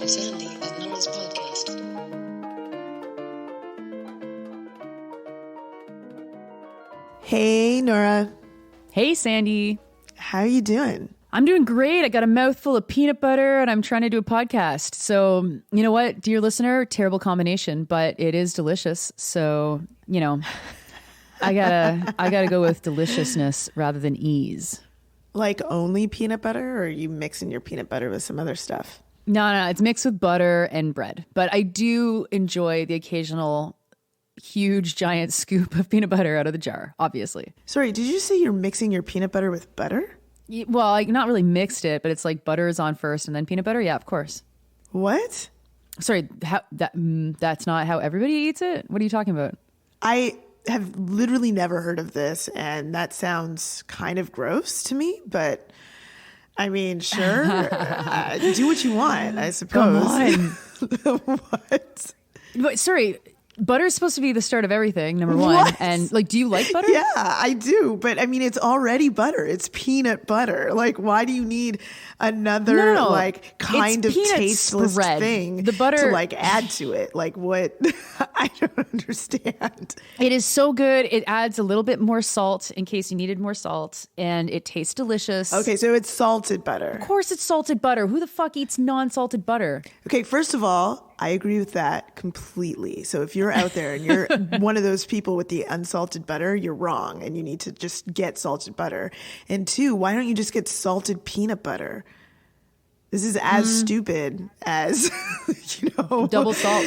Sandy and Nora's podcast. Hey, Nora. Hey, Sandy. How are you doing? I'm doing great. I got a mouthful of peanut butter and I'm trying to do a podcast. So, you know what, dear listener, terrible combination, but it is delicious. So, you know, I gotta go with deliciousness rather than ease. Like only peanut butter, or are you mixing your peanut butter with some other stuff? No, it's mixed with butter and bread. But I do enjoy the occasional huge giant scoop of peanut butter out of the jar, obviously. Sorry, did you say you're mixing your peanut butter with butter? Well, I not really mixed it, but it's like butter is on first and then peanut butter. Yeah, of course. What? Sorry, that's not how everybody eats it? What are you talking about? I have literally never heard of this, and that sounds kind of gross to me, but I mean, sure. Do what you want, I suppose. Come on. What? But, sorry, butter is supposed to be the start of everything, number one. What? And like, do you like butter? Yeah, I do. But I mean, it's already butter. It's peanut butter. Like, why do you need another No. like kind It's of peanut tasteless spread. thing The butter to like add to it? Like what? I don't understand. It is so good. It adds a little bit more salt in case you needed more salt, and it tastes delicious. Okay, so it's salted butter. Of course it's salted butter. Who the fuck eats non-salted butter? Okay, first of all, I agree with that completely. So if you're out there and you're one of those people with the unsalted butter, you're wrong and you need to just get salted butter. And two, why don't you just get salted peanut butter? This is as stupid as, Double salt.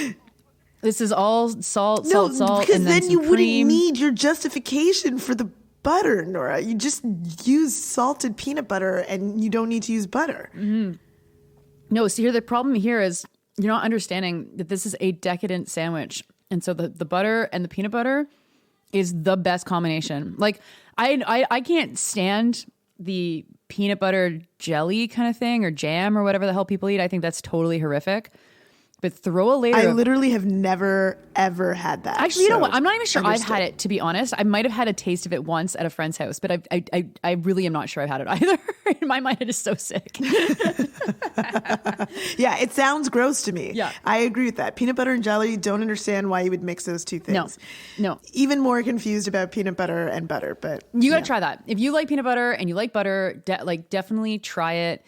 This is all salt, No, salt, because and then then you some wouldn't cream. need your justification for the butter, Nora. You just use salted peanut butter and you don't need to use butter. No, see here, the problem here is you're not understanding that this is a decadent sandwich. And so the butter and the peanut butter is the best combination. Like I can't stand the peanut butter jelly kind of thing or jam or whatever the hell people eat. I think that's totally horrific. But throw a layer I of... literally have never, ever had that. Actually, you know so what? I'm not even sure understood. I've had it, to be honest. I might have had a taste of it once at a friend's house, but I really am not sure I've had it either. In my mind, it is so sick. Yeah, it sounds gross to me. Yeah. I agree with that. Peanut butter and jelly, don't understand why you would mix those two things. No. Even more confused about peanut butter and butter, but You got to try that. If you like peanut butter and you like butter, definitely try it.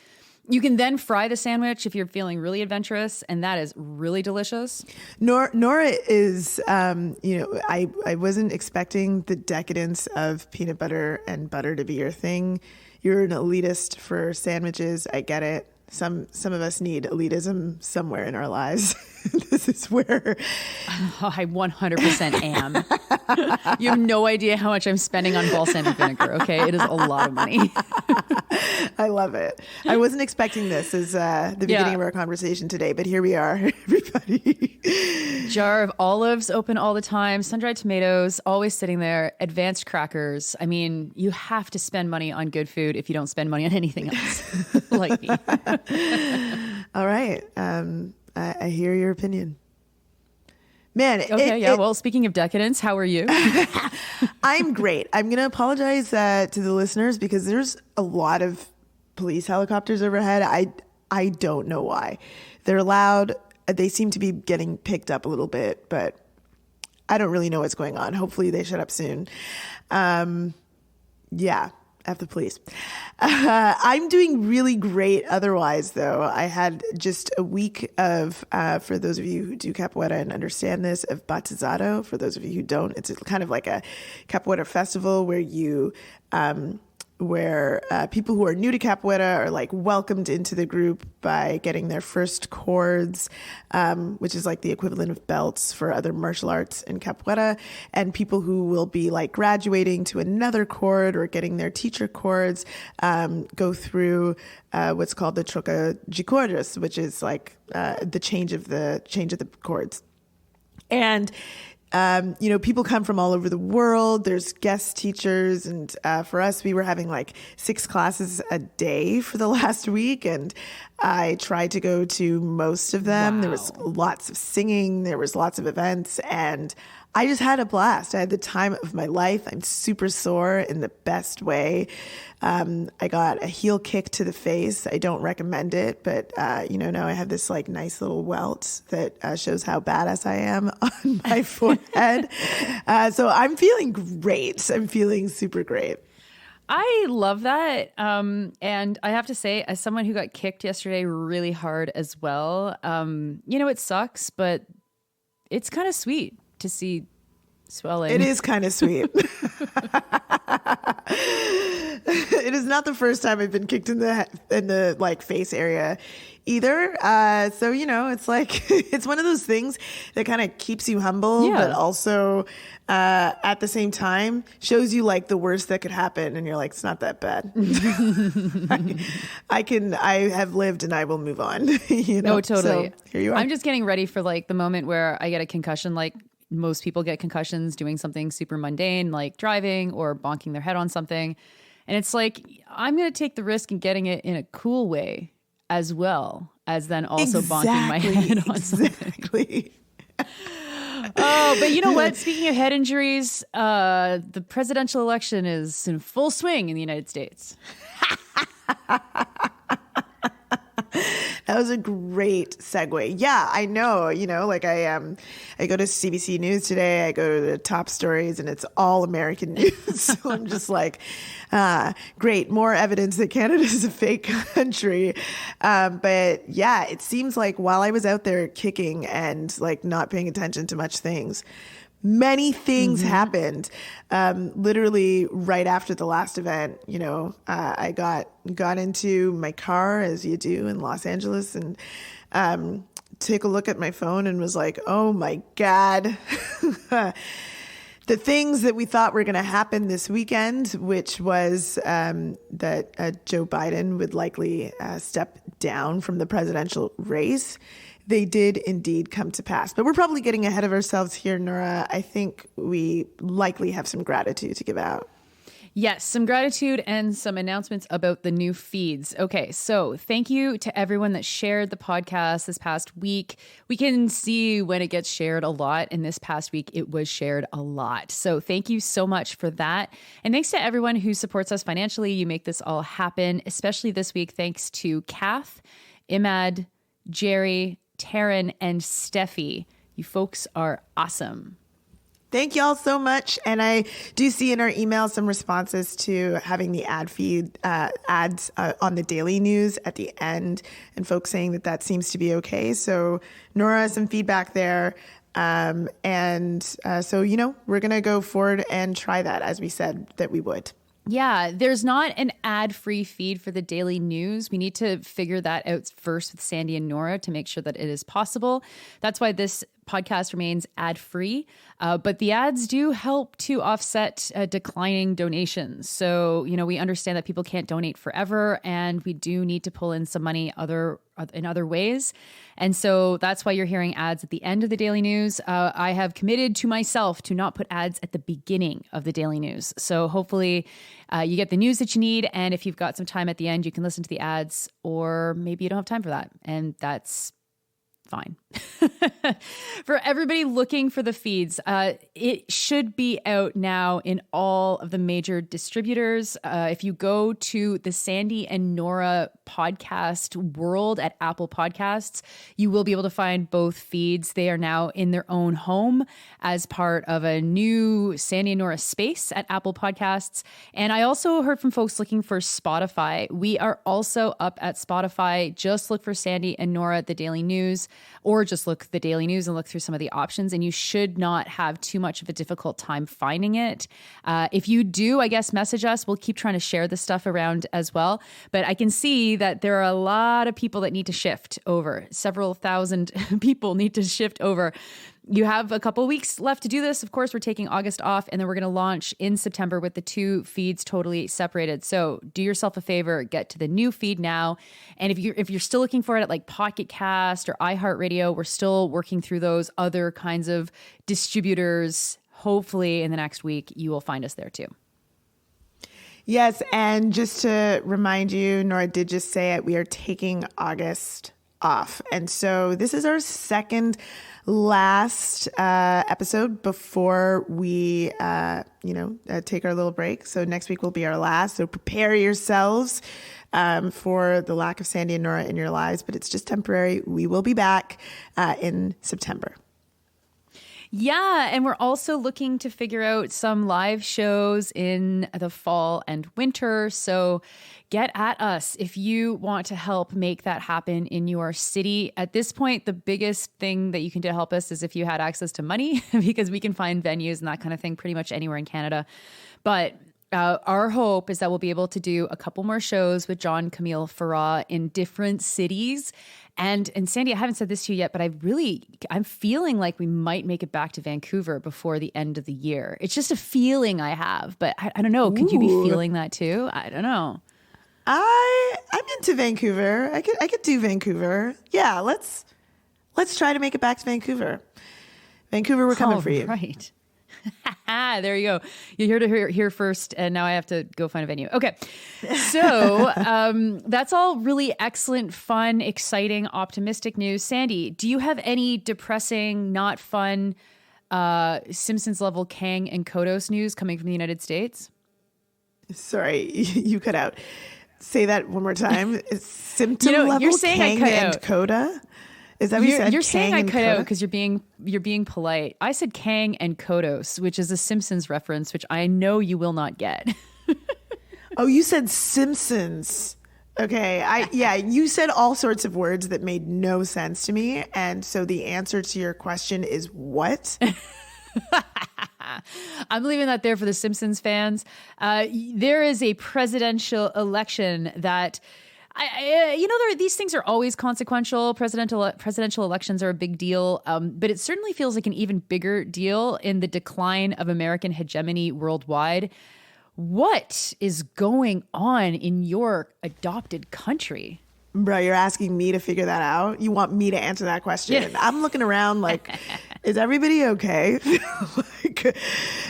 You can then fry the sandwich if you're feeling really adventurous, and that is really delicious. Nora is, I wasn't expecting the decadence of peanut butter and butter to be your thing. You're an elitist for sandwiches. I get it. Some of us need elitism somewhere in our lives. This is where I 100% am. You have no idea how much I'm spending on balsamic vinegar, okay? It is a lot of money. I love it. I wasn't expecting this as the beginning of our conversation today, but here we are, everybody. Jar of olives open all the time, sun-dried tomatoes always sitting there, advanced crackers. I mean, you have to spend money on good food if you don't spend money on anything else, like me. All right. I hear your opinion. Man. Okay, well, speaking of decadence, how are you? I'm great. I'm going to apologize to the listeners because there's a lot of police helicopters overhead. I don't know why. They're loud. They seem to be getting picked up a little bit, but I don't really know what's going on. Hopefully they shut up soon. Yeah. F the police. I'm doing really great otherwise, though. I had just a week of, for those of you who do capoeira and understand this, of batizado. For those of you who don't, it's kind of like a capoeira festival where you people who are new to capoeira are like welcomed into the group by getting their first chords, which is like the equivalent of belts for other martial arts in capoeira, and people who will be like graduating to another chord or getting their teacher chords go through what's called the troca de cordas, which is like the change of the chords. And people come from all over the world. There's guest teachers. And for us, we were having like 6 classes a day for the last week. And I tried to go to most of them. Wow. There was lots of singing. There was lots of events. And I just had a blast. I had the time of my life. I'm super sore in the best way. I got a heel kick to the face. I don't recommend it, but now I have this like nice little welt that shows how badass I am on my forehead. So I'm feeling great. I'm feeling super great. I love that. And I have to say, as someone who got kicked yesterday really hard as well, it sucks, but it's kind of sweet to see swelling. It is kind of sweet. It is not the first time I've been kicked in the like face area either. So, it's like, it's one of those things that kind of keeps you humble, but also at the same time shows you like the worst that could happen. And you're like, it's not that bad. I have lived and I will move on. No, totally. So here you are. I'm just getting ready for like the moment where I get a concussion, like most people get concussions doing something super mundane, like driving or bonking their head on something. And it's like, I'm going to take the risk in getting it in a cool way as well as then also bonking my head on something. Oh, but you know what? Speaking of head injuries, the presidential election is in full swing in the United States. That was a great segue. Yeah, I know. Like I go to CBC News today. I go to the top stories, and it's all American news. So I'm just like, great, more evidence that Canada is a fake country. But yeah, it seems like while I was out there kicking and like not paying attention to much things, many things happened. Literally right after the last event, I got into my car, as you do in Los Angeles, and take a look at my phone and was like, oh my God. The things that we thought were going to happen this weekend, which was that Joe Biden would likely step down from the presidential race, they did indeed come to pass. But we're probably getting ahead of ourselves here, Nora. I think we likely have some gratitude to give out. Yes, some gratitude and some announcements about the new feeds. Okay, so thank you to everyone that shared the podcast this past week. We can see when it gets shared a lot, and this past week it was shared a lot. So thank you so much for that. And thanks to everyone who supports us financially. You make this all happen, especially this week. Thanks to Kath, Imad, Jerry, Taryn, and Steffi. You folks are awesome. Thank y'all so much. And I do see in our email some responses to having the ad feed ads on the daily news at the end, and folks saying that seems to be okay. So Nora, some feedback there. So, we're going to go forward and try that as we said that we would. Yeah, there's not an ad-free feed for the daily news. We need to figure that out first with Sandy and Nora to make sure that it is possible. That's why this podcast remains ad-free. But the ads do help to offset declining donations. So, we understand that people can't donate forever, and we do need to pull in some money in other ways. And so that's why you're hearing ads at the end of the daily news. I have committed to myself to not put ads at the beginning of the daily news. So hopefully you get the news that you need. And if you've got some time at the end, you can listen to the ads, or maybe you don't have time for that. And that's fine. For everybody looking for the feeds, it should be out now in all of the major distributors. If you go to the Sandy and Nora podcast world at Apple Podcasts, you will be able to find both feeds. They are now in their own home as part of a new Sandy and Nora space at Apple Podcasts. And I also heard from folks looking for Spotify. We are also up at Spotify. Just look for Sandy and Nora, the Daily News, or just look the Daily News and look through some of the options, and you should not have too much of a difficult time finding it. If you do, I guess, message us. We'll keep trying to share this stuff around as well. But I can see that there are a lot of people that need to shift over. Several thousand people need to shift over. You have a couple weeks left to do this. Of course, we're taking August off, and then we're going to launch in September with the two feeds totally separated. So do yourself a favor, get to the new feed now. And if you're still looking for it at like Pocket Cast or iHeartRadio, we're still working through those other kinds of distributors. Hopefully in the next week, you will find us there too. Yes, and just to remind you, Nora did just say it, we are taking August off. And so this is our second last episode before we, take our little break. So next week will be our last. So prepare yourselves for the lack of Sandy and Nora in your lives, but it's just temporary. We will be back in September. Yeah, and we're also looking to figure out some live shows in the fall and winter. So get at us if you want to help make that happen in your city. At this point, the biggest thing that you can do to help us is if you had access to money, because we can find venues and that kind of thing pretty much anywhere in Canada. But our hope is that we'll be able to do a couple more shows with John Camille Farah in different cities. And Sandy, I haven't said this to you yet, but I'm feeling like we might make it back to Vancouver before the end of the year. It's just a feeling I have, but I don't know. Could you be feeling that too? I don't know. I'm into Vancouver. I could do Vancouver. Yeah, let's try to make it back to Vancouver. Vancouver, we're coming for you. Right. There you go. You're here to hear first, and now I have to go find a venue. Okay. So that's all really excellent, fun, exciting, optimistic news. Sandy, do you have any depressing, not fun, Simpsons level Kang and Kodos news coming from the United States? Sorry, you cut out. Say that one more time. Symptom level you're saying Kang I cut and out. Coda? Is that what you said? You're saying I cut out Coda? because you're being polite. I said Kang and Kodos, which is a Simpsons reference, which I know you will not get. Oh, you said Simpsons. Okay. You said all sorts of words that made no sense to me. And so the answer to your question is what? I'm leaving that there for the Simpsons fans. There is a presidential election that these things are always consequential. Presidential elections are a big deal, but it certainly feels like an even bigger deal in the decline of American hegemony worldwide. What is going on in your adopted country? Bro, you're asking me to figure that out? You want me to answer that question? Yeah. I'm looking around like, is everybody okay?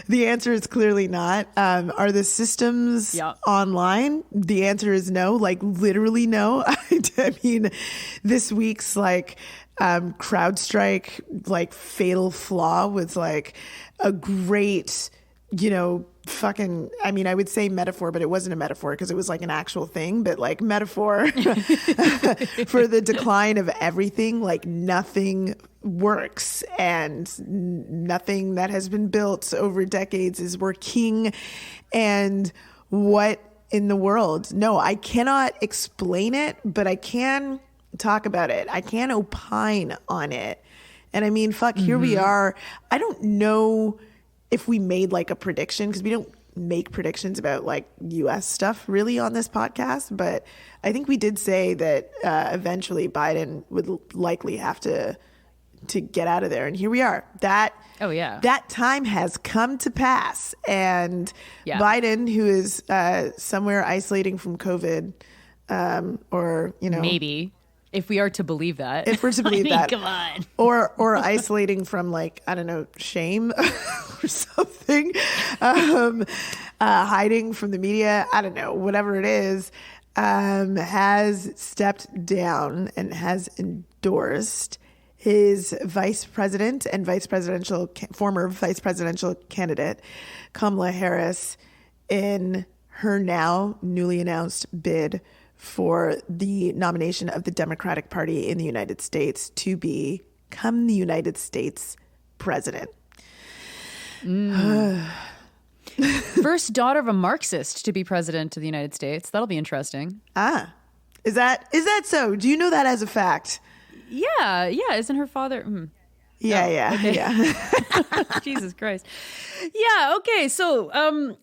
The answer is clearly not. Are the systems online? The answer is no, like literally no. I mean, this week's CrowdStrike, fatal flaw was like a great, I would say metaphor, but it wasn't a metaphor because it was like an actual thing, but like metaphor for the decline of everything. Like nothing works and nothing that has been built over decades is working. And what in the world? No, I cannot explain it, but I can talk about it. I can opine on it. And I mean, here we are. I don't know if we made like a prediction, because we don't make predictions about like US stuff really on this podcast, but I think we did say that eventually Biden would likely have to get out of there. And here we are. That time has come to pass. And Biden, who is somewhere isolating from COVID, maybe. If we are to believe that. If we're to believe that. Come on. Or isolating from shame or something. Hiding from the media. I don't know. Whatever it is, has stepped down and has endorsed his vice president and former vice presidential candidate, Kamala Harris, in her now newly announced bid for the nomination of the Democratic Party in the United States to become the United States president. First daughter of a Marxist to be president of the United States. That'll be interesting. Is that so? Do you know that as a fact? Yeah. Isn't her father? Yeah. Jesus Christ. Yeah. Okay. So,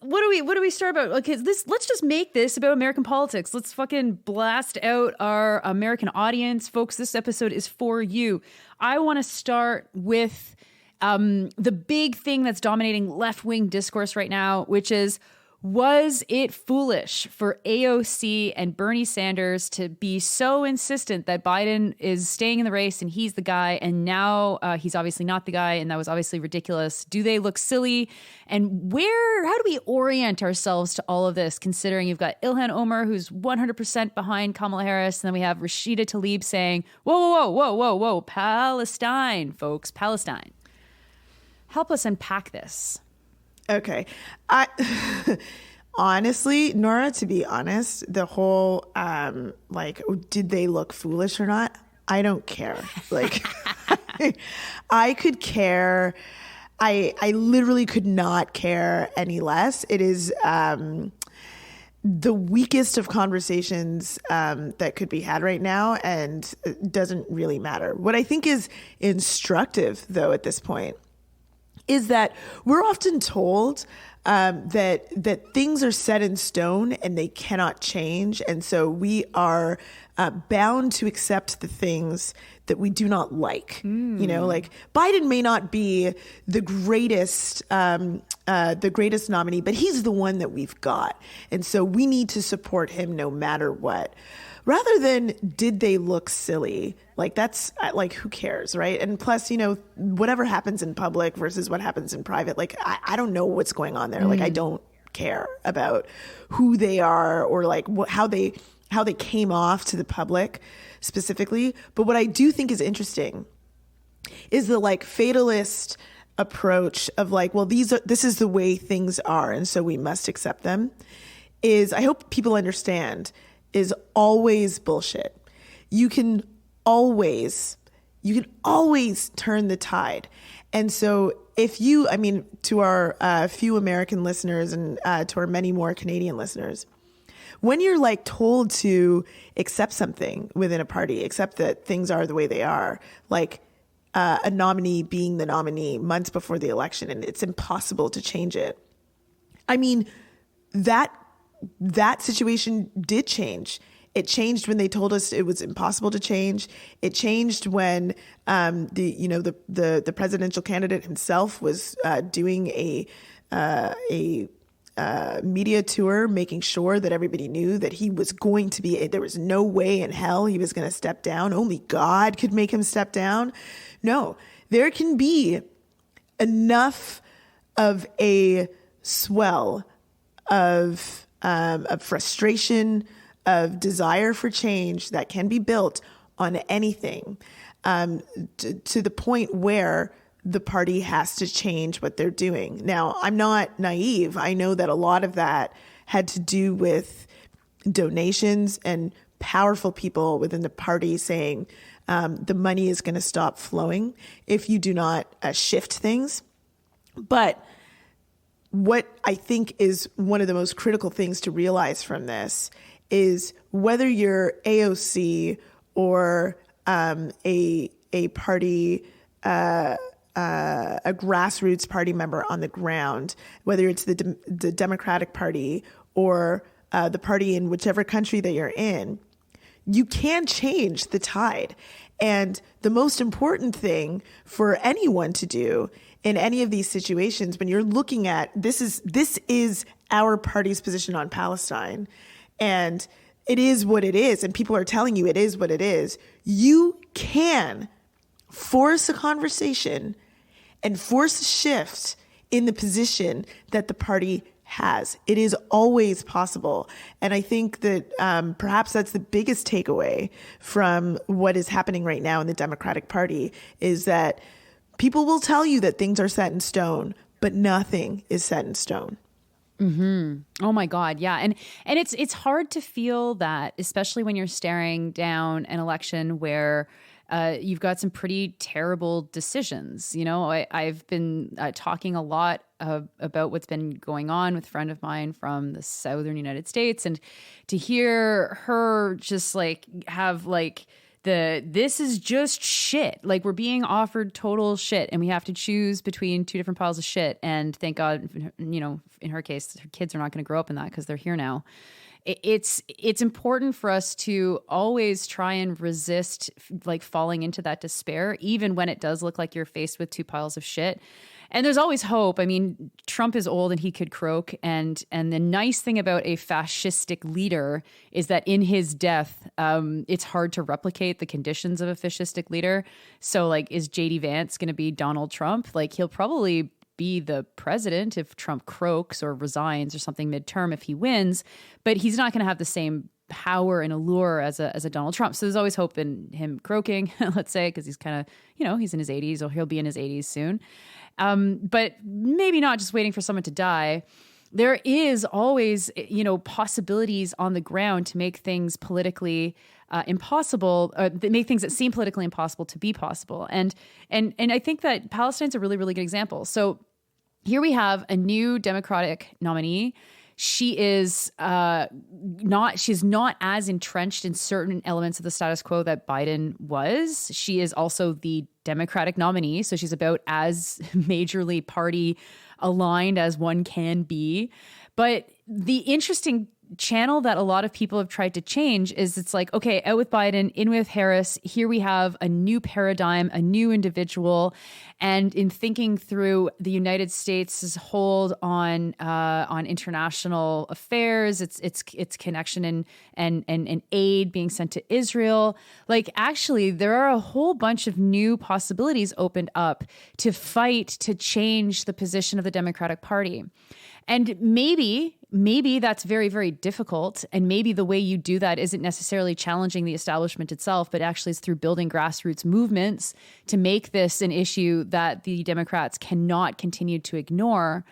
what do we start about? Okay. Let's just make this about American politics. Let's fucking blast out our American audience, folks. This episode is for you. I want to start with, the big thing that's dominating left-wing discourse right now, which is Was it foolish for AOC and Bernie Sanders to be so insistent that Biden is staying in the race and he's the guy, and now he's obviously not the guy, and that was obviously ridiculous? Do they look silly? And how do we orient ourselves to all of this, considering you've got Ilhan Omar, who's 100% behind Kamala Harris, and then we have Rashida Tlaib saying, whoa, Palestine, folks, Palestine. Help us unpack this. Okay. Honestly, Nora, to be honest, the whole, did they look foolish or not? I don't care. Like, I could care. I literally could not care any less. It is the weakest of conversations that could be had right now, and it doesn't really matter. What I think is instructive, though, at this point, is that we're often told that things are set in stone and they cannot change. And so we are bound to accept the things that we do not like. You know, like Biden may not be the greatest nominee, but he's the one that we've got. And so we need to support him no matter what. Rather than did they look silly? Like, that's like, who cares, right? And plus, you know, whatever happens in public versus what happens in private, like, I don't know what's going on there. Like, I don't care about who they are or like how they came off to the public specifically. But what I do think is interesting is the like fatalist approach of like, well, this is the way things are, and so we must accept them. I hope people understand is always bullshit. You can always turn the tide. And so to our few American listeners and to our many more Canadian listeners, when you're like told to accept something within a party, accept that things are the way they are, like a nominee being the nominee months before the election, and it's impossible to change it. I mean, that situation did change. It changed when they told us it was impossible to change. It changed when the presidential candidate himself was doing a media tour, making sure that everybody knew that he was going to be. There was no way in hell he was going to step down. Only God could make him step down. No, there can be enough of a swell of frustration, of desire for change that can be built on anything to the point where the party has to change what they're doing. Now, I'm not naive. I know that a lot of that had to do with donations and powerful people within the party saying the money is going to stop flowing if you do not shift things. But what I think is one of the most critical things to realize from this is whether you're AOC or a party, a grassroots party member on the ground, whether it's the Democratic Party or the party in whichever country that you're in, you can change the tide. And the most important thing for anyone to do in any of these situations, when you're looking at this is our party's position on Palestine, and it is what it is, and people are telling you it is what it is, you can force a conversation and force a shift in the position that the party has. It is always possible. And I think that perhaps that's the biggest takeaway from what is happening right now in the Democratic Party is that people will tell you that things are set in stone, but nothing is set in stone. Mm-hmm. Oh my God. Yeah. And it's hard to feel that, especially when you're staring down an election where you've got some pretty terrible decisions. You know, I've been talking a lot about what's been going on with a friend of mine from the southern United States, and to hear her just like have like this is just shit. Like, we're being offered total shit and we have to choose between two different piles of shit. And thank God, you know, in her case, her kids are not going to grow up in that because they're here now. It's important for us to always try and resist like falling into that despair, even when it does look like you're faced with two piles of shit. And there's always hope. I mean, Trump is old and he could croak. And the nice thing about a fascistic leader is that in his death, it's hard to replicate the conditions of a fascistic leader. So like, is JD Vance going to be Donald Trump? Like, he'll probably be the president if Trump croaks or resigns or something midterm if he wins, but he's not going to have the same power and allure as a Donald Trump. So there's always hope in him croaking, let's say, because he's kind of, he's in his 80s, or he'll be in his 80s soon. But maybe not just waiting for someone to die. There is always, possibilities on the ground to make things politically impossible, that make things that seem politically impossible to be possible. And I think that Palestine's a really, really good example. So here we have a new Democratic nominee. She's not as entrenched in certain elements of the status quo that Biden was. She is also the Democratic nominee, so she's about as majorly party aligned as one can be. But the interesting channel that a lot of people have tried to change is it's like, okay, out with Biden, in with Harris. Here we have a new paradigm, a new individual. And in thinking through the United States' hold on international affairs, its connection and aid being sent to Israel, like actually there are a whole bunch of new possibilities opened up to fight to change the position of the Democratic Party. And maybe that's very, very difficult. And maybe the way you do that isn't necessarily challenging the establishment itself, but actually is through building grassroots movements to make this an issue that the Democrats cannot continue to ignore.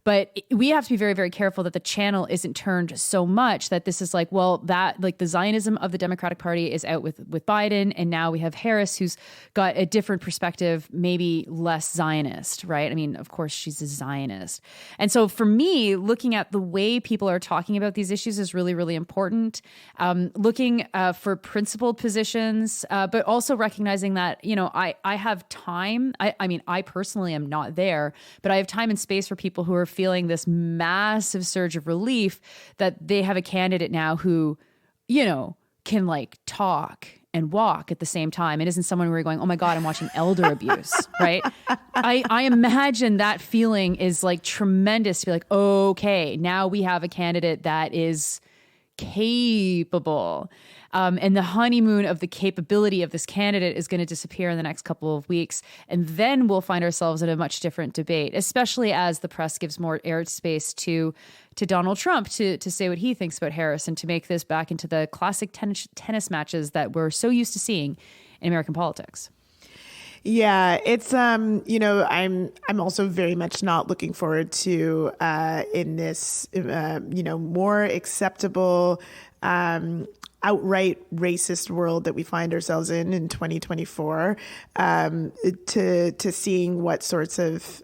But we have to be very, very careful that the channel isn't turned so much that this is like, well, that like the Zionism of the Democratic Party is out with Biden. And now we have Harris, who's got a different perspective, maybe less Zionist, right? I mean, of course, she's a Zionist. And so for me, looking at the way people are talking about these issues is really, really important. Looking for principled positions, but also recognizing that, I have time. I mean, I personally am not there, but I have time and space for people who are feeling this massive surge of relief that they have a candidate now who, can like talk and walk at the same time. It isn't someone where you're going, oh my God, I'm watching elder abuse, right? I imagine that feeling is like tremendous to be like, okay, now we have a candidate that is capable. And the honeymoon of the capability of this candidate is going to disappear in the next couple of weeks. And then we'll find ourselves in a much different debate, especially as the press gives more airspace to Donald Trump to say what he thinks about Harris and to make this back into the classic tennis matches that we're so used to seeing in American politics. Yeah, it's I'm also very much not looking forward to in this more acceptable outright racist world that we find ourselves in 2024, to seeing what sorts of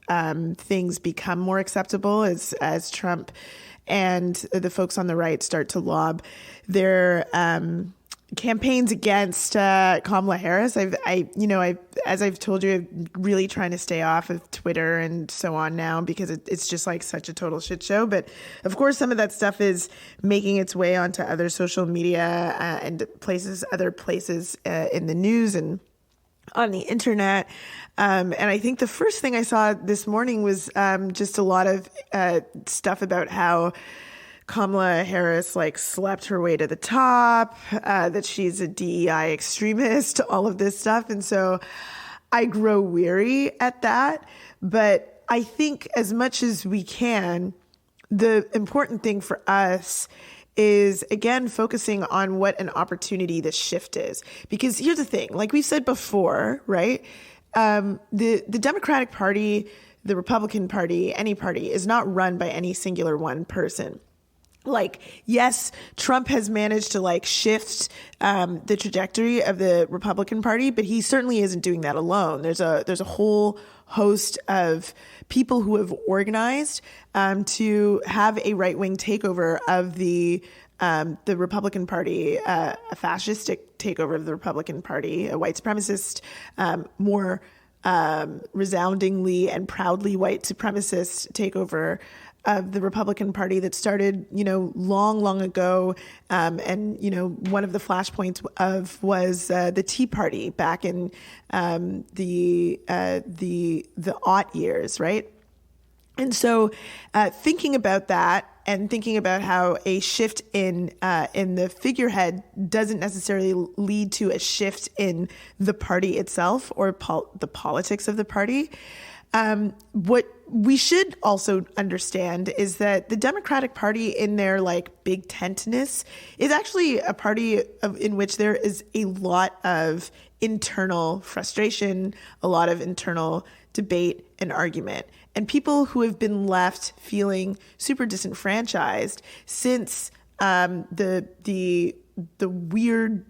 things become more acceptable as Trump and the folks on the right start to lob their campaigns against Kamala Harris. As I've told you, I'm really trying to stay off of Twitter and so on now because it's just like such a total shit show. But of course, some of that stuff is making its way onto other social media and other places in the news and on the internet. And I think the first thing I saw this morning was just a lot of stuff about how Kamala Harris slept her way to the top, that she's a DEI extremist, all of this stuff. And so I grow weary at that. But I think as much as we can, the important thing for us is, again, focusing on what an opportunity this shift is. Because here's the thing, like we've said before, right? The Democratic Party, the Republican Party, any party is not run by any singular one person. Yes, Trump has managed to shift the trajectory of the Republican Party, but he certainly isn't doing that alone. There's a whole host of people who have organized to have a right-wing takeover of the Republican Party, a fascistic takeover of the Republican Party, a white supremacist, more resoundingly and proudly white supremacist takeover of the Republican Party that started, long ago. And, one of the flashpoints was the Tea Party back in the aught years, right? And so thinking about that and thinking about how a shift in the figurehead doesn't necessarily lead to a shift in the party itself or the politics of the party. What we should also understand is that the Democratic Party, in their big tentness, is actually a party in which there is a lot of internal frustration, a lot of internal debate and argument, and people who have been left feeling super disenfranchised since the weird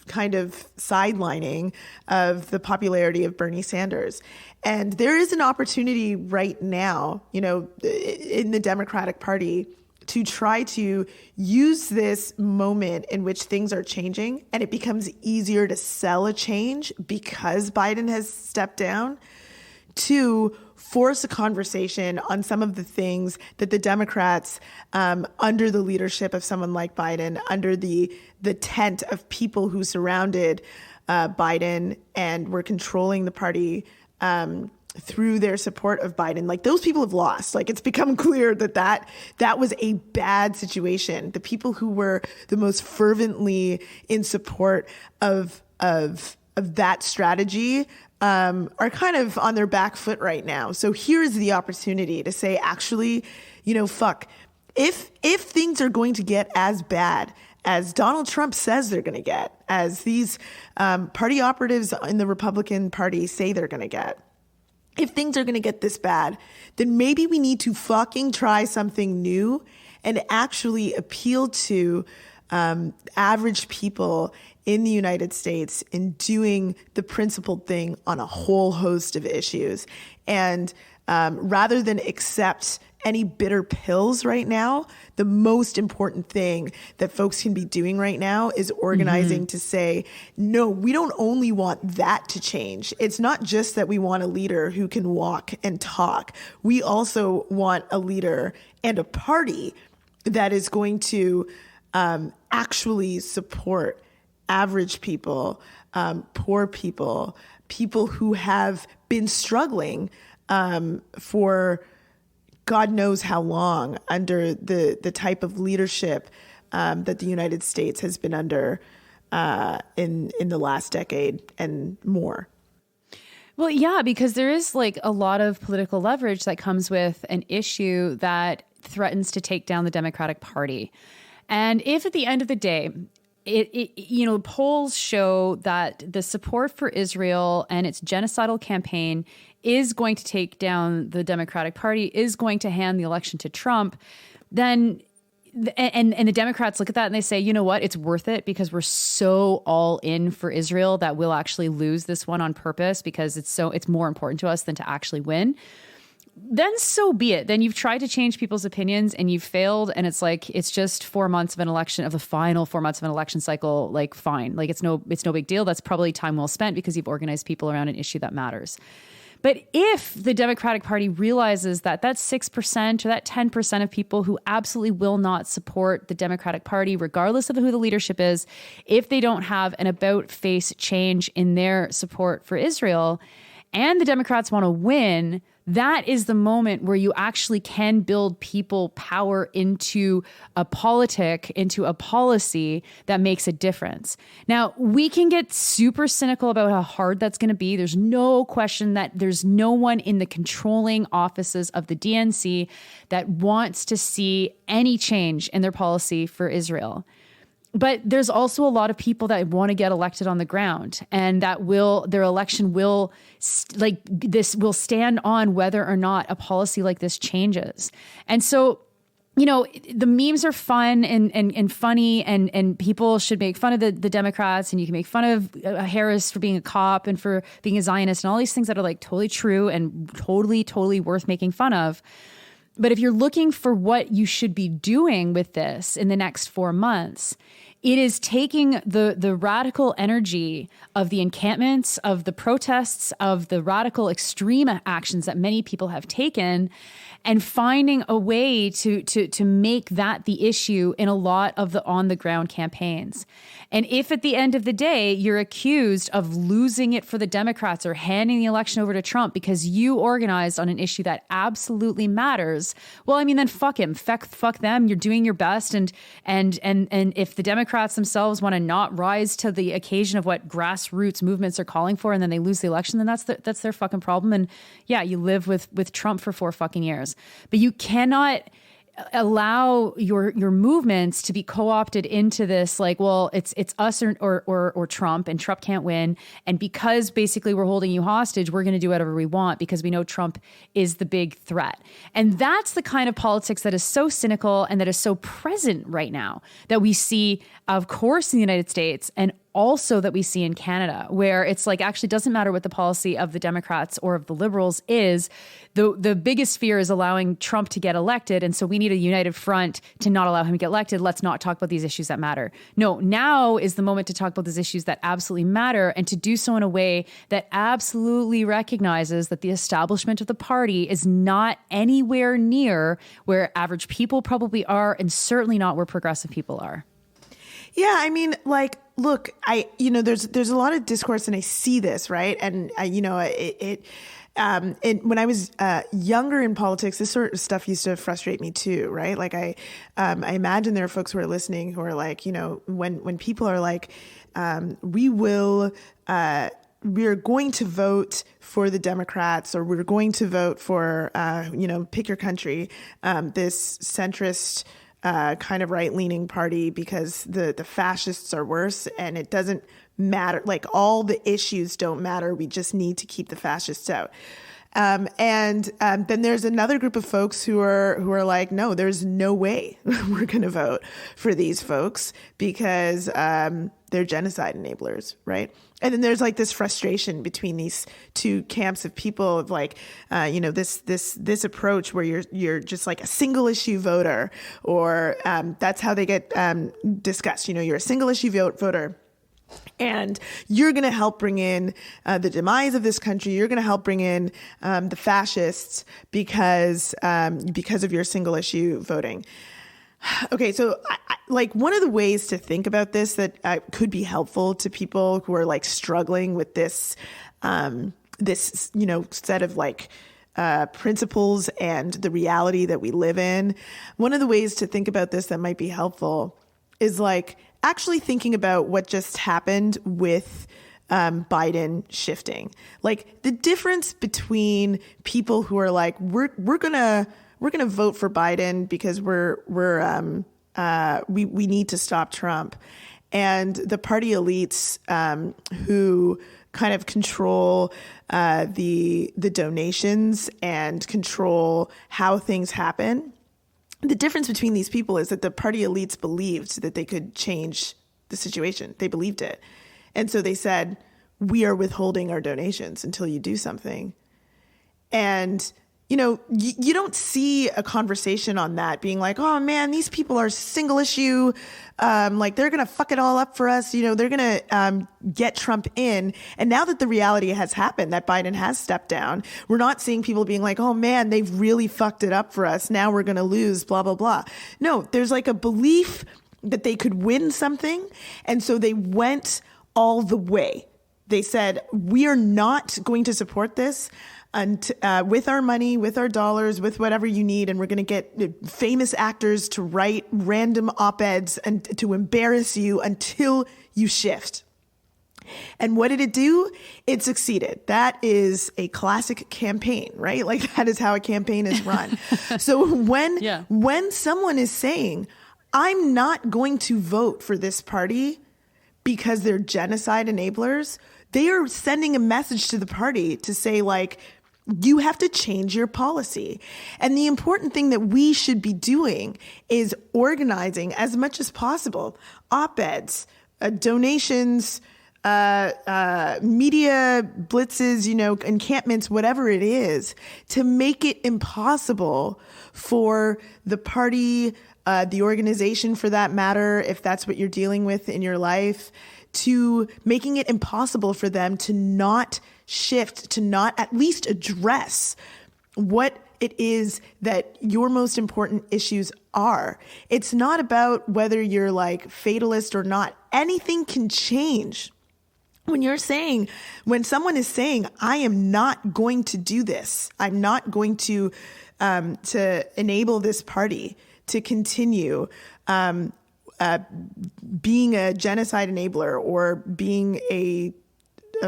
kind of sidelining of the popularity of Bernie Sanders. And there is an opportunity right now, in the Democratic Party to try to use this moment in which things are changing and it becomes easier to sell a change because Biden has stepped down, to force a conversation on some of the things that the Democrats, under the leadership of someone like Biden, under the tent of people who surrounded Biden and were controlling the party through their support of Biden, those people have lost. It's become clear that was a bad situation. The people who were the most fervently in support of that strategy are kind of on their back foot right now. So here's the opportunity to say, actually, fuck, if things are going to get as bad as Donald Trump says they're going to get, as these party operatives in the Republican Party say they're going to get, if things are going to get this bad, then maybe we need to fucking try something new and actually appeal to average people in the United States in doing the principled thing on a whole host of issues. And rather than accept any bitter pills right now, the most important thing that folks can be doing right now is organizing to say, no, we don't only want that to change. It's not just that we want a leader who can walk and talk. We also want a leader and a party that is going to actually support average people, poor people, people who have been struggling for God knows how long under the type of leadership that the United States has been under in the last decade and more. Well, yeah, because there is a lot of political leverage that comes with an issue that threatens to take down the Democratic Party. And if at the end of the day, polls show that the support for Israel and its genocidal campaign is going to take down the Democratic Party, is going to hand the election to Trump, then and the Democrats look at that and they say, you know what, it's worth it because we're so all in for Israel that we'll actually lose this one on purpose because it's more important to us than to actually win. Then so be it. Then you've tried to change people's opinions and you've failed. And it's just 4 months of an election, of the final 4 months of an election cycle. Fine. It's no big deal. That's probably time well spent because you've organized people around an issue that matters. But if the Democratic Party realizes that 6% or that 10% of people who absolutely will not support the Democratic Party, regardless of who the leadership is, if they don't have an about-face change in their support for Israel, and the Democrats want to win, that is the moment where you actually can build people power into a politic, into a policy that makes a difference. Now, we can get super cynical about how hard that's going to be. There's no question that there's no one in the controlling offices of the DNC that wants to see any change in their policy for Israel. But there's also a lot of people that want to get elected on the ground, and that their election will will stand on whether or not a policy like this changes. And so, the memes are fun and funny, and people should make fun of the Democrats, and you can make fun of Harris for being a cop and for being a Zionist and all these things that are totally true and totally worth making fun of. But if you're looking for what you should be doing with this in the next 4 months, it is taking the radical energy of the encampments, of the protests, of the radical extreme actions that many people have taken, and finding a way to make that the issue in a lot of the on the ground campaigns. And if at the end of the day you're accused of losing it for the Democrats or handing the election over to Trump because you organized on an issue that absolutely matters, well, I mean, then fuck him, fuck them. You're doing your best, and if the Democrats themselves want to not rise to the occasion of what grassroots movements are calling for, and then they lose the election, then that's their fucking problem. And yeah, you live with Trump for 4 fucking years, but you cannot allow your movements to be co-opted into this, like, well, it's us or Trump, and Trump can't win, and because basically we're holding you hostage, we're going to do whatever we want because we know Trump is the big threat. And that's the kind of politics that is so cynical and that is so present right now, that we see, of course, in the United States, and also that we see in Canada, where it's like, actually doesn't matter what the policy of the Democrats or of the Liberals is. The biggest fear is allowing Trump to get elected. And so we need a united front to not allow him to get elected. Let's not talk about these issues that matter. No, now is the moment to talk about these issues that absolutely matter, and to do so in a way that absolutely recognizes that the establishment of the party is not anywhere near where average people probably are, and certainly not where progressive people are. Yeah, I mean, like, look, there's a lot of discourse, and I see this, right? And and when I was younger in politics, this sort of stuff used to frustrate me too, right? Like I imagine there are folks who are listening who are like, when people are like, we're going to vote for the Democrats, or we're going to vote for, pick your country, this centrist kind of right-leaning party, because the fascists are worse, and it doesn't matter. Like, all the issues don't matter. We just need to keep the fascists out. Then there's another group of folks who are like, no, there's no way we're going to vote for these folks because they're genocide enablers, right? And then there's like this frustration between these two camps of people of like, this approach where you're just like a single issue voter, or that's how they get discussed. You're a single issue voter. And you're going to help bring in the demise of this country. You're going to help bring in the fascists because of your single issue voting. Okay, so like one of the ways to think about this that could be helpful to people who are like struggling with this set of like principles and the reality that we live in. One of the ways to think about this that might be helpful is like actually thinking about what just happened with Biden shifting. Like the difference between people who are like, we're gonna vote for Biden because we need to stop Trump, and the party elites who kind of control the donations and control how things happen. The difference between these people is that the party elites believed that they could change the situation. They believed it. And so they said, we are withholding our donations until you do something. And, you don't see a conversation on that being like, oh man, these people are single issue. Like they're going to fuck it all up for us. They're going to get Trump in. And now that the reality has happened, that Biden has stepped down, we're not seeing people being like, oh man, they've really fucked it up for us. Now we're going to lose, blah, blah, blah. No, there's like a belief that they could win something. And so they went all the way. They said, we are not going to support this and with our money, with our dollars, with whatever you need. And we're going to get famous actors to write random op-eds and to embarrass you until you shift. And what did it do? It succeeded. That is a classic campaign, right? Like that is how a campaign is run. So when someone is saying, I'm not going to vote for this party because they're genocide enablers, they are sending a message to the party to say like, you have to change your policy. And the important thing that we should be doing is organizing as much as possible, op-eds, donations, media blitzes, encampments, whatever it is, to make it impossible for the party the organization for that matter, if that's what you're dealing with in your life, to making it impossible for them to not shift, to not at least address what it is that your most important issues are. It's not about whether you're like fatalist or not. Anything can change. When someone is saying, I am not going to do this, I'm not going to enable this party to continue being a genocide enabler or being a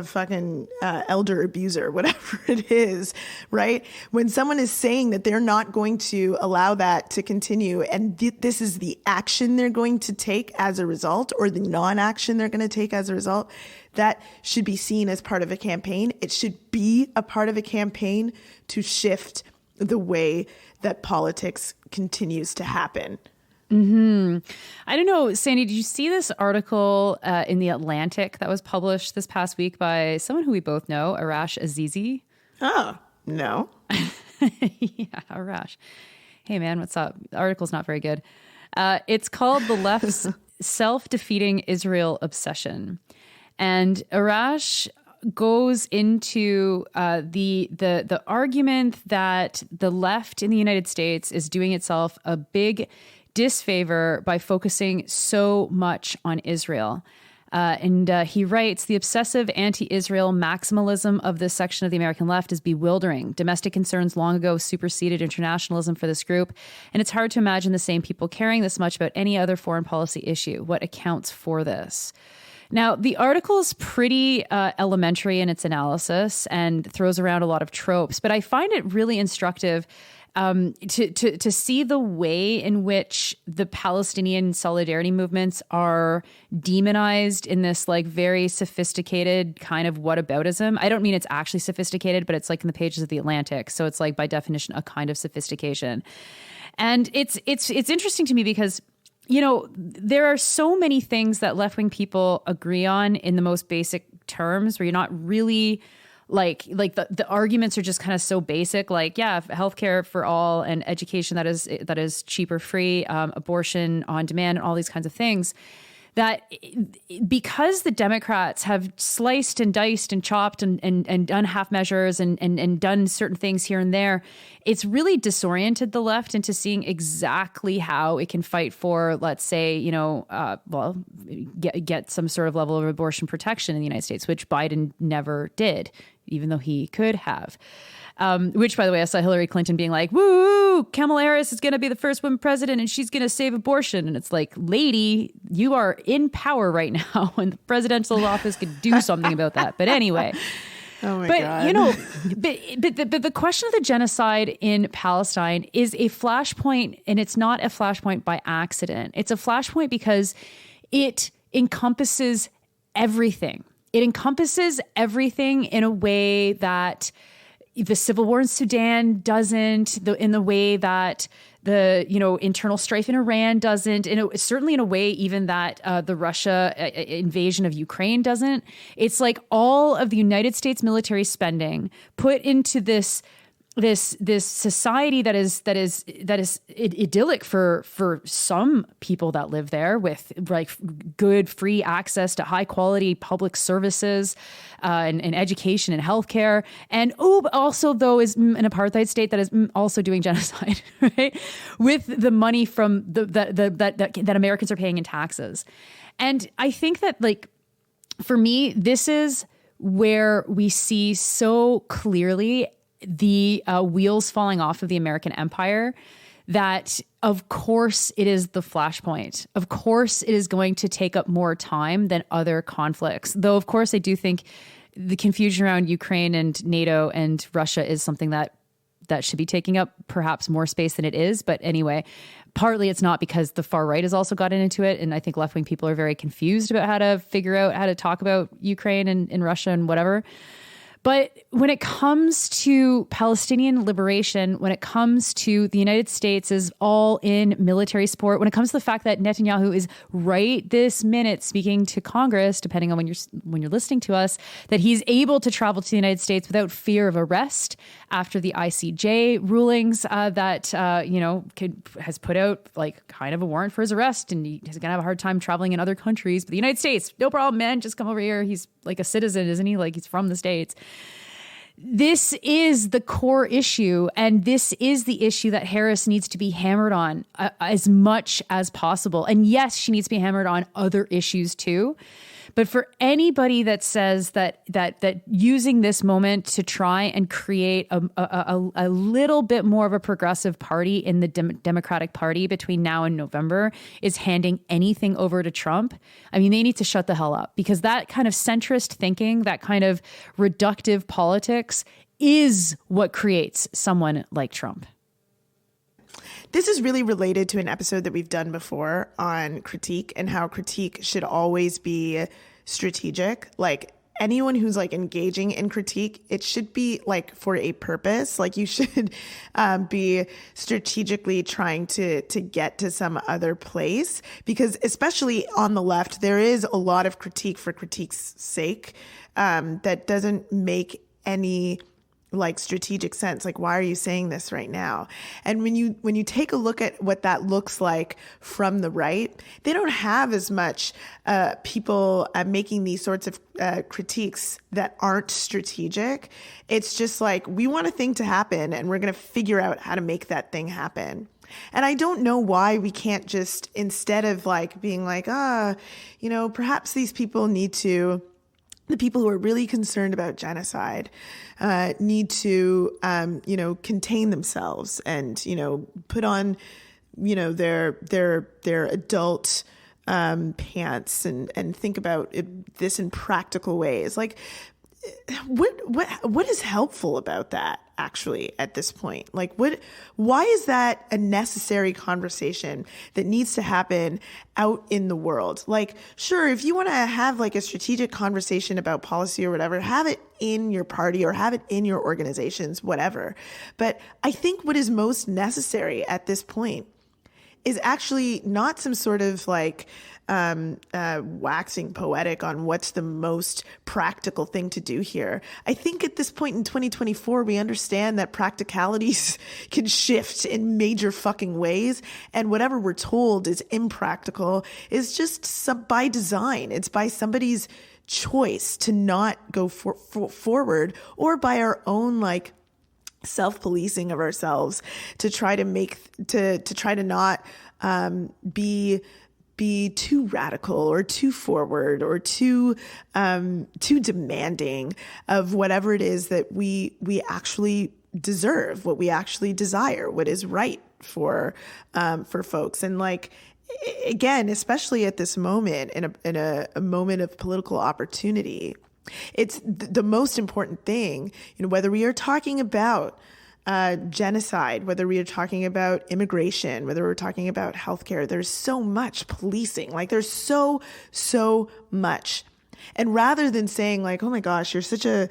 fucking elder abuser, whatever it is, right? When someone is saying that they're not going to allow that to continue and this is the action they're going to take as a result or the non-action they're going to take as a result, that should be seen as part of a campaign. It should be a part of a campaign to shift the way that politics continues to happen. Mm-hmm. I don't know, Sandy, did you see this article in The Atlantic that was published this past week by someone who we both know, Arash Azizi? Oh, no. Yeah, Arash. Hey, man, what's up? The article's not very good. It's called The Left's Self-Defeating Israel Obsession. And Arash goes into the argument that the left in the United States is doing itself a big disfavor by focusing so much on Israel. And he writes, the obsessive anti-Israel maximalism of this section of the American left is bewildering. Domestic concerns long ago superseded internationalism for this group, and it's hard to imagine the same people caring this much about any other foreign policy issue. What accounts for this? Now, the article is pretty elementary in its analysis and throws around a lot of tropes, but I find it really instructive to see the way in which the Palestinian solidarity movements are demonized in this like very sophisticated kind of whataboutism. I don't mean it's actually sophisticated, but it's like in the pages of The Atlantic. So it's like by definition, a kind of sophistication. And it's interesting to me because, you know, there are so many things that left-wing people agree on in the most basic terms where you're not really like the arguments are just kind of so basic, like, yeah, healthcare for all and education that is cheap or free, abortion on demand and all these kinds of things, that because the Democrats have sliced and diced and chopped and done half measures and done certain things here and there, it's really disoriented the left into seeing exactly how it can fight for, let's say, you know, get some sort of level of abortion protection in the United States, which Biden never did, even though he could have. Which, by the way, I saw Hillary Clinton being like, woo, Kamala Harris is going to be the first woman president and she's going to save abortion. And it's like, lady, you are in power right now and the presidential office could do something about that. But anyway. Oh my God. You know, but the question of the genocide in Palestine is a flashpoint, and it's not a flashpoint by accident. It's a flashpoint because it encompasses everything. It encompasses everything in a way that the civil war in Sudan doesn't, in the way that the, you know, internal strife in Iran doesn't, and certainly in a way even that the Russia invasion of Ukraine doesn't. It's like all of the United States military spending put into this society that is idyllic for some people that live there, with like good free access to high quality public services and education and healthcare, and also though is an apartheid state that is also doing genocide, right? With the money from that Americans are paying in taxes. And I think that, like, for me, this is where we see so clearly the wheels falling off of the American empire, that of course it is the flashpoint. Of course it is going to take up more time than other conflicts. Though, of course, I do think the confusion around Ukraine and NATO and Russia is something that should be taking up perhaps more space than it is. But anyway, partly it's not, because the far right has also gotten into it. And I think left-wing people are very confused about how to figure out how to talk about Ukraine and Russia and whatever. But when it comes to Palestinian liberation, when it comes to the United States is all in military support, when it comes to the fact that Netanyahu is right this minute speaking to Congress, depending on when you're listening to us, that he's able to travel to the United States without fear of arrest after the ICJ rulings that has put out like kind of a warrant for his arrest, and he's going to have a hard time traveling in other countries. But the United States, no problem, man, just come over here. He's like a citizen, isn't he? Like he's from the States. This is the core issue, and this is the issue that Harris needs to be hammered on as much as possible. And yes, she needs to be hammered on other issues too. But for anybody that says that using this moment to try and create a little bit more of a progressive party in the Democratic Party between now and November is handing anything over to Trump, I mean, they need to shut the hell up, because that kind of centrist thinking, that kind of reductive politics is what creates someone like Trump. This is really related to an episode that we've done before on critique and how critique should always be strategic. Like anyone who's like engaging in critique, it should be like for a purpose. Like you should be strategically trying to get to some other place, because especially on the left, there is a lot of critique for critique's sake that doesn't make any like strategic sense. Like, why are you saying this right now? And when you take a look at what that looks like from the right, they don't have as much people making these sorts of critiques that aren't strategic. It's just like, we want a thing to happen and we're going to figure out how to make that thing happen. And I don't know why we can't just, instead of like being like, perhaps these people need to, the people who are really concerned about genocide need to, contain themselves and, put on, their adult pants and think about this in practical ways. Like, what is helpful about that actually at this point? Like, why is that a necessary conversation that needs to happen out in the world? Like, sure, if you want to have like a strategic conversation about policy or whatever, have it in your party or have it in your organizations, whatever. But I think what is most necessary at this point is actually not some sort of like waxing poetic on what's the most practical thing to do here. I think at this point in 2024, we understand that practicalities can shift in major fucking ways. And whatever we're told is impractical is just by design. It's by somebody's choice to not go forward, or by our own like self-policing of ourselves to try to not be too radical or too forward or too demanding of whatever it is that we actually deserve, what we actually desire, what is right for folks. And like, again, especially at this moment, in a moment of political opportunity, it's the most important thing, whether we are talking about genocide, whether we are talking about immigration, whether we're talking about healthcare, there's so much policing. Like, there's so much. And rather than saying like, oh my gosh, you're such a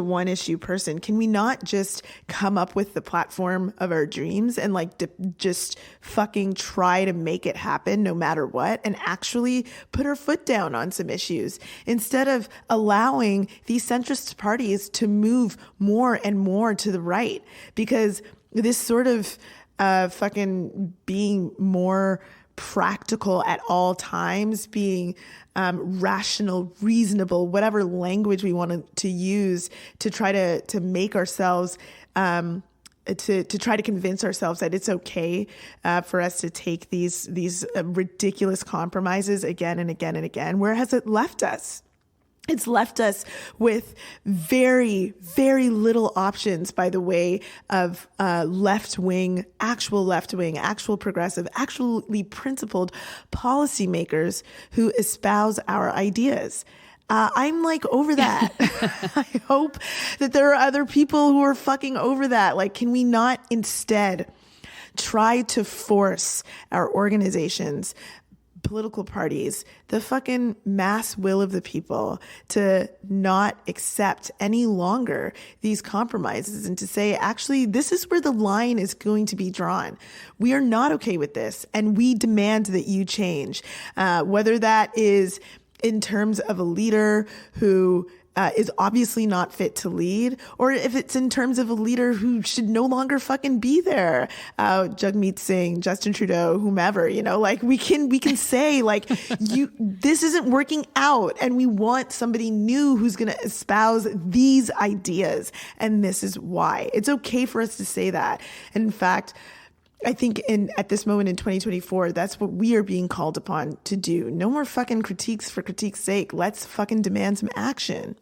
one issue person, can we not just come up with the platform of our dreams and like just fucking try to make it happen no matter what, and actually put our foot down on some issues instead of allowing these centrist parties to move more and more to the right? Because this sort of fucking being more practical at all times, being rational, reasonable, whatever language we want to use to try to make ourselves, to try to convince ourselves that it's okay for us to take these ridiculous compromises again and again and again. Where has it left us? It's left us with very, very little options by the way of left-wing, actual progressive, actually principled policymakers who espouse our ideas. I'm like over that. I hope that there are other people who are fucking over that. Like, can we not instead try to force our organizations political parties, the fucking mass will of the people to not accept any longer these compromises and to say, actually, this is where the line is going to be drawn. We are not okay with this, and we demand that you change. Whether that is in terms of a leader who is obviously not fit to lead, or if it's in terms of a leader who should no longer fucking be there. Jagmeet Singh, Justin Trudeau, whomever, like we can say like, this isn't working out, and we want somebody new who's going to espouse these ideas. And this is why it's okay for us to say that. And in fact, I think at this moment in 2024, that's what we are being called upon to do. No more fucking critiques for critique's sake. Let's fucking demand some action.